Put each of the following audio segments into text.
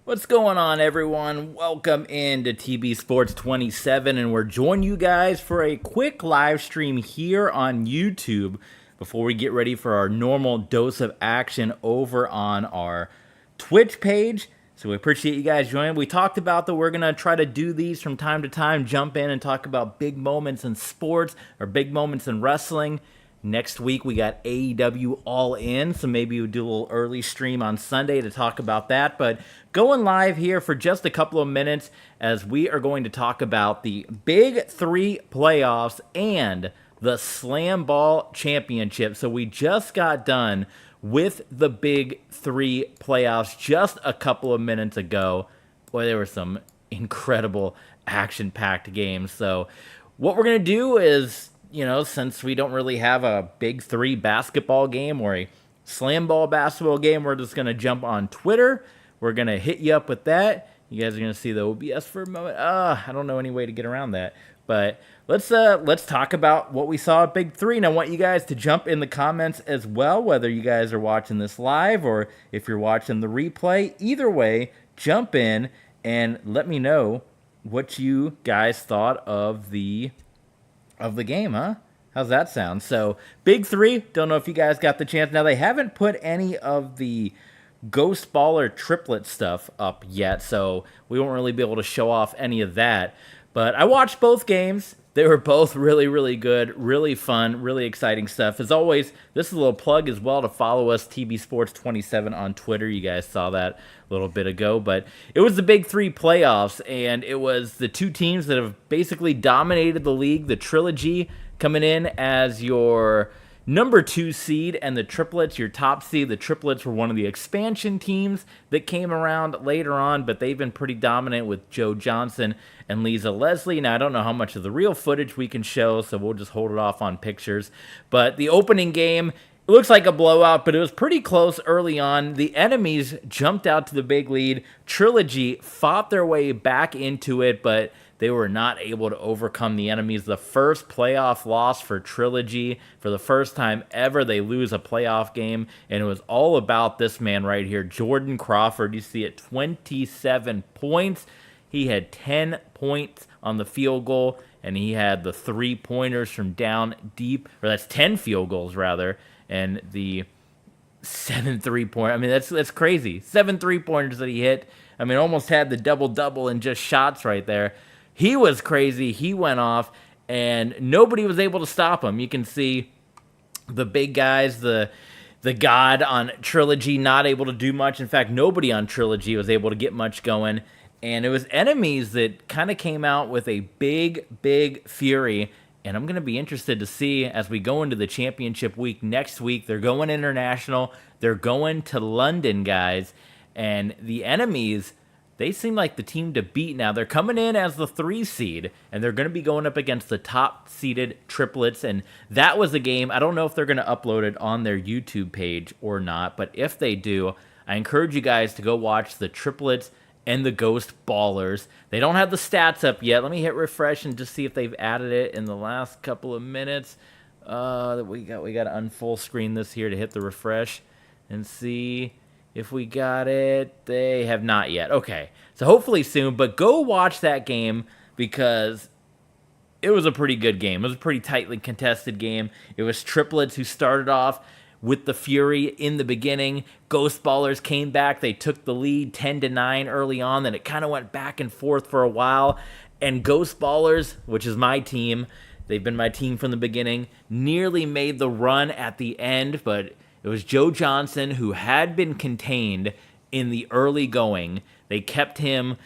What's going on, everyone? Welcome into TB Sports 27, and we're joining you guys for a quick live stream here on YouTube before we get ready for our normal dose of action over on our Twitch page. So we appreciate you guys joining. We talked about that we're going to try to do these from time to time, jump in and talk about big moments in sports or big moments in wrestling. Next week, we got AEW All In, so maybe we'll do a little early stream on Sunday to talk about that. But going live here for just a couple of minutes as we are going to talk about the Big Three playoffs and the Slamball Championship. So we just got done with the Big Three playoffs just a couple of minutes ago. Boy, there were some incredible action-packed games. So what we're going to do is, since we don't really have a Big Three basketball game or a Slamball basketball game, we're just going to jump on Twitter. We're going to hit you up with that. You guys are going to see the OBS for a moment. I don't know any way to get around that. But let's talk about what we saw at Big Three. And I want you guys to jump in the comments as well, whether you guys are watching this live or if you're watching the replay. Either way, jump in and let me know what you guys thought of the game, huh? How's that sound? So, Big Three, don't know if you guys got the chance. Now, they haven't put any of the Ghost Baller triplet stuff up yet, so we won't really be able to show off any of that. But I watched both games. They were both really, really good, really fun, really exciting stuff. As always, this is a little plug as well to follow us, TB Sports 27 on Twitter. You guys saw that a little bit ago. But it was the Big Three playoffs, and it was the two teams that have basically dominated the league. The Trilogy coming in as your number 2 seed, and the Triplets, your top seed. The Triplets were one of the expansion teams that came around later on, but they've been pretty dominant with Joe Johnson and Lisa Leslie. Now, I don't know how much of the real footage we can show, so we'll just hold it off on pictures. But the opening game, it looks like a blowout, but it was pretty close early on. The enemies jumped out to the big lead. Trilogy fought their way back into it, but they were not able to overcome the enemies. The first playoff loss for Trilogy. For the first time ever, they lose a playoff game, and it was all about this man right here, Jordan Crawford. You see it, 27 points. He had 10 points on the field goal, and he had the 3-pointers from down deep, or that's 10 field goals, rather, and the 7 3-pointer. I mean, that's crazy. 7 3-pointers that he hit. I mean, almost had the double-double in just shots right there. He was crazy. He went off, and nobody was able to stop him. You can see the big guys, the god on Trilogy, not able to do much. In fact, nobody on Trilogy was able to get much going. And it was enemies that kind of came out with a big, big fury. And I'm going to be interested to see as we go into the championship week next week. They're going international. They're going to London, guys. And the enemies, they seem like the team to beat now. They're coming in as the 3 seed, and they're going to be going up against the top-seeded Triplets, and that was a game. I don't know if they're going to upload it on their YouTube page or not, but if they do, I encourage you guys to go watch the Triplets and the Ghost Ballers. They don't have the stats up yet. Let me hit refresh and just see if they've added it in the last couple of minutes. We got to unfull screen this here to hit the refresh and see if we got it. They have not yet. Okay, so hopefully soon, but go watch that game because it was a pretty good game. It was a pretty tightly contested game. It was Triplets who started off with the fury in the beginning. Ghost Ballers came back. They took the lead 10-9 early on. Then it kind of went back and forth for a while. And Ghost Ballers, which is my team, they've been my team from the beginning, nearly made the run at the end, but it was Joe Johnson who had been contained in the early going. They kept him,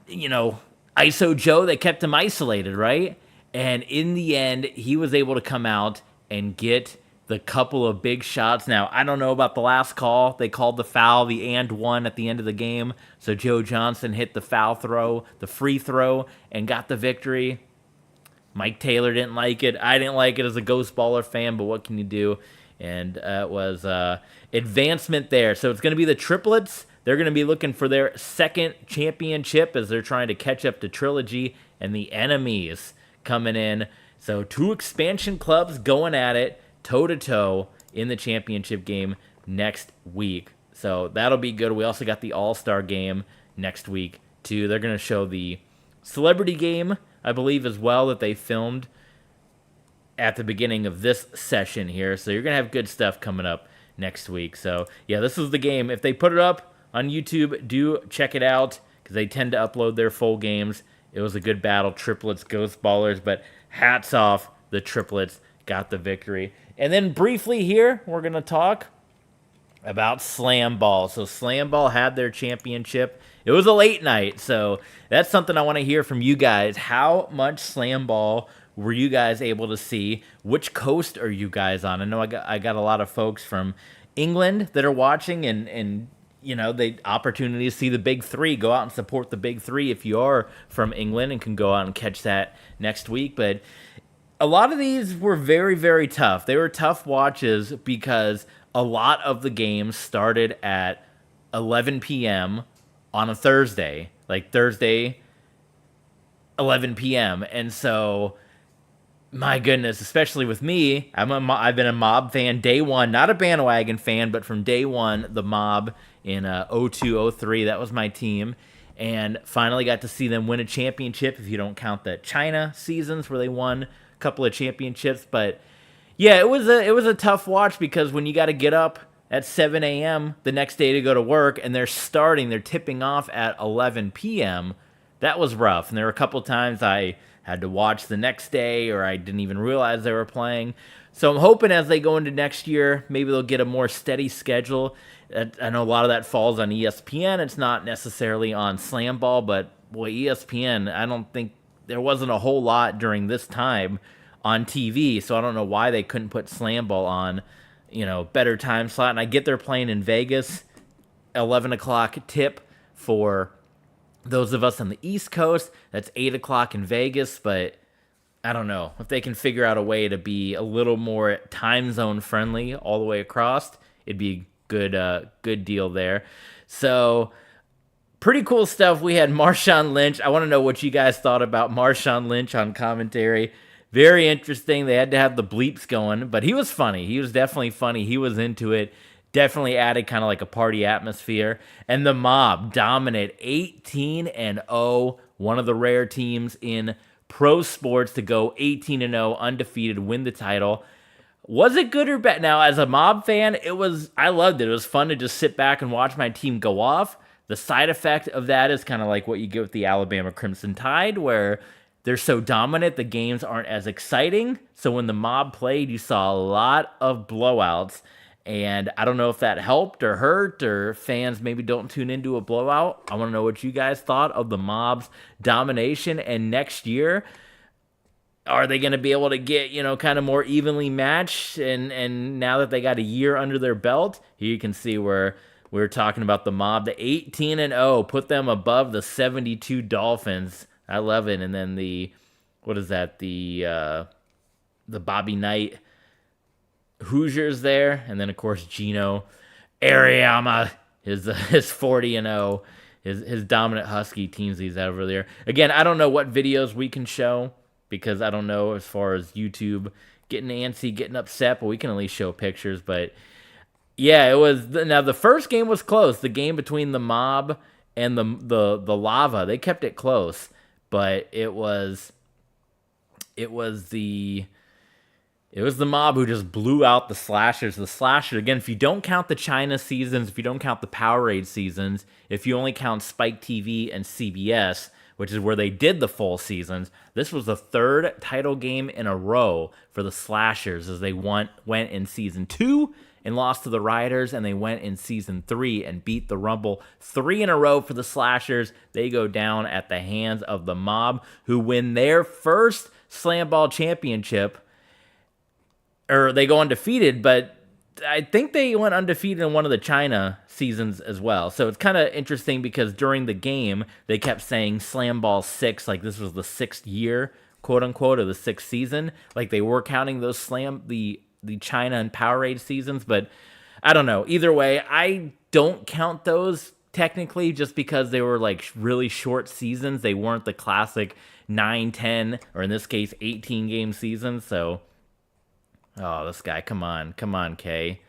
ISO Joe, they kept him isolated, right? And in the end, he was able to come out and get the couple of big shots. Now, I don't know about the last call. They called the foul, the and one at the end of the game. So Joe Johnson hit the foul throw, the free throw, and got the victory. Mike Taylor didn't like it. I didn't like it as a Ghost Baller fan, but what can you do? And it was advancement there. So it's going to be the Triplets. They're going to be looking for their second championship as they're trying to catch up to Trilogy, and the enemies coming in. So 2 expansion clubs going at it toe-to-toe in the championship game next week. So that'll be good. We also got the All-Star game next week, too. They're going to show the celebrity game, I believe, as well, that they filmed at the beginning of this session here. So you're going to have good stuff coming up next week. So, yeah, this is the game. If they put it up on YouTube, do check it out because they tend to upload their full games. It was a good battle. Triplets, Ghost Ballers, but hats off. The Triplets got the victory. And then briefly here, we're going to talk about Slamball. So Slamball had their championship. It was a late night, so that's something I want to hear from you guys. How much Slamball were you guys able to see? Which coast are you guys on? I know I got a lot of folks from England that are watching, and you know, the opportunity to see the big three. Go out and support the big three if you are from England and can go out and catch that next week. But a lot of these were very, very tough. They were tough watches because a lot of the games started at 11 p.m. on a Thursday, like Thursday, 11 p.m. And so, my goodness, especially with me, I've been a Mob fan day one, not a bandwagon fan, but from day one, the Mob in 02-03, that was my team. And finally got to see them win a championship, if you don't count the China seasons where they won a couple of championships. But yeah, it was a tough watch because when you got to get up at 7 a.m. the next day to go to work and they're tipping off at 11 p.m., that was rough. And there were a couple times I had to watch the next day or I didn't even realize they were playing. So I'm hoping as they go into next year, maybe they'll get a more steady schedule. I know a lot of that falls on ESPN. It's not necessarily on Slamball, but boy, ESPN, I don't think there wasn't a whole lot during this time on TV, so I don't know why they couldn't put Slamball on, you know, better time slot. And I get they're playing in Vegas, 11 o'clock tip for those of us on the East Coast. That's 8 o'clock in Vegas, but I don't know. If they can figure out a way to be a little more time zone friendly all the way across, it'd be good deal there. So pretty cool stuff. We had Marshawn Lynch. I want to know what you guys thought about Marshawn Lynch on commentary. Very interesting. They had to have the bleeps going, but he was funny. He was definitely funny. He was into it. Definitely added kind of like a party atmosphere. And the Mob dominant 18-0, one of the rare teams in pro sports to go 18-0, undefeated, win the title. Was it good or bad? Now, as a Mob fan, I loved it. It was fun to just sit back and watch my team go off. The side effect of that is kind of like what you get with the Alabama Crimson Tide, where they're so dominant, the games aren't as exciting. So when the Mob played, you saw a lot of blowouts. And I don't know if that helped or hurt or fans maybe don't tune into a blowout. I want to know what you guys thought of the Mob's domination. And next year, are they going to be able to get, you know, kind of more evenly matched? And now that they got a year under their belt, here you can see where we're talking about the Mob. The 18-0 put them above the 72 Dolphins. I love it. And then the Bobby Knight Hoosiers there. And then, of course, Gino Ariama, his 40-0, his dominant Husky teams he's over there. Again, I don't know what videos we can show, because I don't know as far as YouTube getting antsy, getting upset, but we can at least show pictures. But yeah, it was. Now the first game was close. The game between the Mob and the Lava, they kept it close, but it was the Mob who just blew out the Slashers. The Slashers, again, if you don't count the China seasons, if you don't count the Powerade seasons, if you only count Spike TV and CBS, which is where they did the full seasons, this was the third title game in a row for the Slashers, as they went in Season 2 and lost to the Riders, and they went in Season 3 and beat the Rumble. 3 in a row for the Slashers. They go down at the hands of the Mob, who win their first Slamball championship. Or they go undefeated, but I think they went undefeated in one of the China seasons as well. So it's kind of interesting because during the game, they kept saying Slamball 6, like this was the 6th year, quote unquote, of the 6th season. Like they were counting those the China and Powerade seasons, but I don't know. Either way, I don't count those technically just because they were like really short seasons. They weren't the classic 9, 10, or in this case, 18 game seasons. So, oh, this guy, come on, Kay.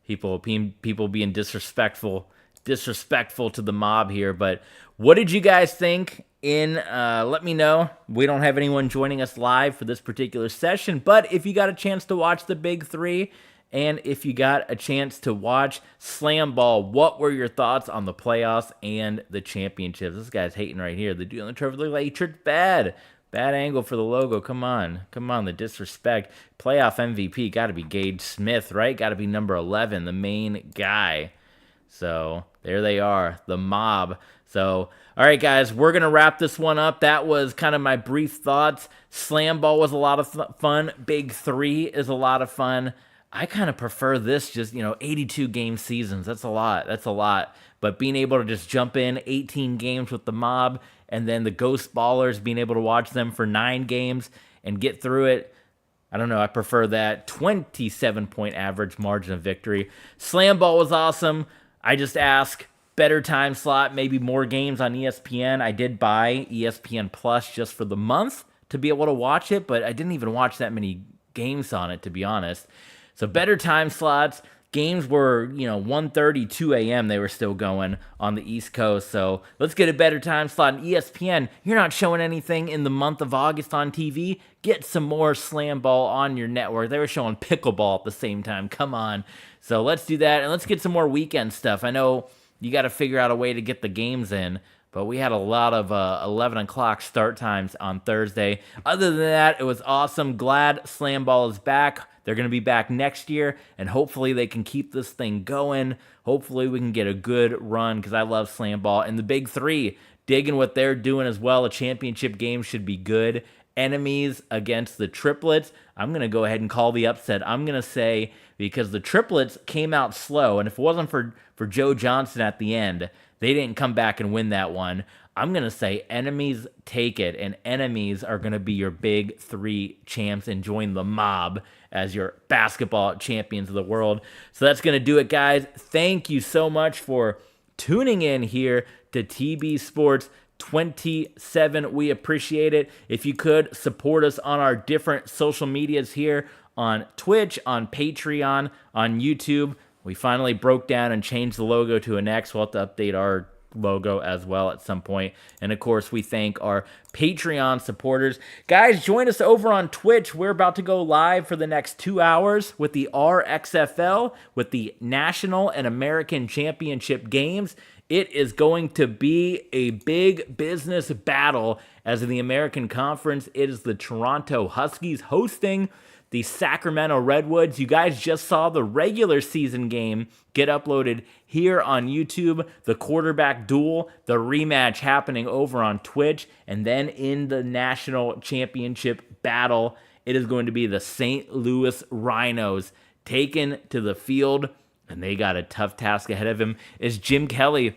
People being disrespectful to the mob here. But what did you guys think? Let me know. We don't have anyone joining us live for this particular session, but if you got a chance to watch the Big Three, and if you got a chance to watch Slamball, what were your thoughts on the playoffs and the championships? This guy's hating right here. The dude on the trophy look like he tricked bad. Bad angle for the logo. Come on, the disrespect. Playoff MVP got to be Gage Smith, right? Got to be number 11, the main guy. So there they are, the mob. So, all right, guys, we're going to wrap this one up. That was kind of my brief thoughts. Slamball was a lot of fun. Big Three is a lot of fun. I kind of prefer this, just, 82 game seasons. That's a lot. But being able to just jump in 18 games with the mob, and then the Ghost Ballers, being able to watch them for 9 games and get through it, I don't know. I prefer that 27-point average margin of victory. Slamball was awesome. I just ask, better time slot, maybe more games on ESPN. I did buy ESPN Plus just for the month to be able to watch it, but I didn't even watch that many games on it, to be honest. So better time slots. Games were, 1:30, 2 a.m. They were still going on the East Coast. So let's get a better time slot on ESPN. You're not showing anything in the month of August on TV. Get some more Slamball on your network. They were showing pickleball at the same time. Come on. So let's do that, and let's get some more weekend stuff. I know you got to figure out a way to get the games in, but we had a lot of 11 o'clock start times on Thursday. Other than that, it was awesome. Glad Slamball is back. They're going to be back next year, and hopefully they can keep this thing going. Hopefully we can get a good run, because I love Slamball. And the Big Three, digging what they're doing as well. A championship game should be good. Enemies against the triplets. I'm going to go ahead and call the upset. I'm going to say, because the triplets came out slow, and if it wasn't for Joe Johnson at the end, they didn't come back and win that one. I'm going to say enemies take it, and enemies are going to be your Big Three champs and join the mob as your basketball champions of the world. So that's going to do it, guys. Thank you so much for tuning in here to TB Sports 27. We appreciate it. If you could support us on our different social medias here on Twitch, on Patreon, on YouTube. We finally broke down and changed the logo to an X. We'll have to update our logo as well at some point. And of course, we thank our Patreon supporters. Guys, join us over on Twitch. We're about to go live for the next 2 hours with the RXFL, with the National and American Championship games. It is going to be a big business battle. As in the American Conference, it is the Toronto Huskies hosting the Sacramento Redwoods. You guys just saw the regular season game get uploaded here on YouTube. The quarterback duel, the rematch happening over on Twitch. And then in the national championship battle, it is going to be the St. Louis Rhinos taken to the field. And they got a tough task ahead of him. Is Jim Kelly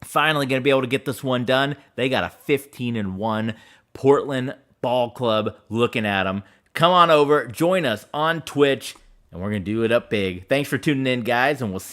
finally going to be able to get this one done? They got a 15-1 Portland ball club looking at them. Come on over, join us on Twitch, and we're going to do it up big. Thanks for tuning in, guys, and we'll see you.